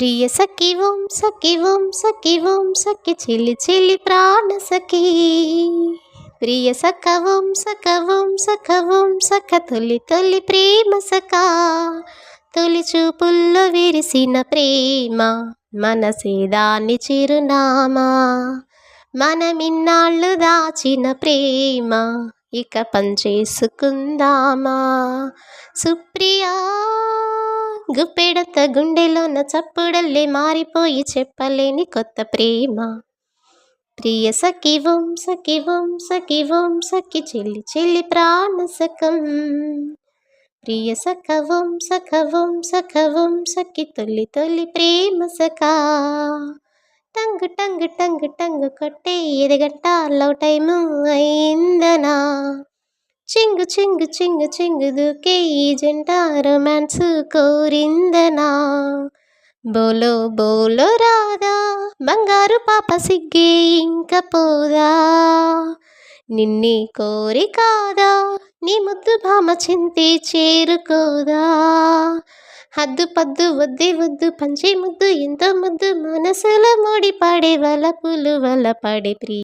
ప్రియ సఖి ఓం సఖి ఓం సఖి ఓం సఖి చెలి చెలి ప్రాణ సఖి ప్రియ సఖ ఓం సఖ ఓం సఖ ఓం సఖ తొలి తొలి ప్రేమ సఖా తొలి చూపుల్లో విరిసిన ప్రేమ మనసే దాని చిరునామా మనమిన్నాళ్ళు దాచిన ప్రేమ ఇక పంచేసుకుందామా సుప్రియా గుప్పెడంత గుండెలోన చప్పుడల్లే మారిపోయి చెప్పలేని కొత్త ప్రేమ ప్రియ సఖి ఓం సఖి ఓం సఖి ఓం సఖి చెల్లి చెల్లి ప్రాణ సఖం ప్రియ సఖ ఓం సఖ ఓం సఖ ఓం సఖి తొలి తొలి ప్రేమ సఖా టంగు టంగు టంగు టంగు కొట్టే 7 గంట లవ్ టైము అయిందనా చింగు చింగు చింగు చింగు దూకే ఈ జంట రొమాన్స్ కోరిందనా బోలో బోలో రాదా బంగారు పాప సిగ్గే ఇంక పోదా నిన్నే కోరి కాదా నీ ముద్దు భామ చింతి చేరుకోదా హద్దు పద్దు వద్దే వద్దు పంచే ముద్దు ఎంతో ముద్దు మనసులో ముడి పడే వలపులు వల పడే ప్రియ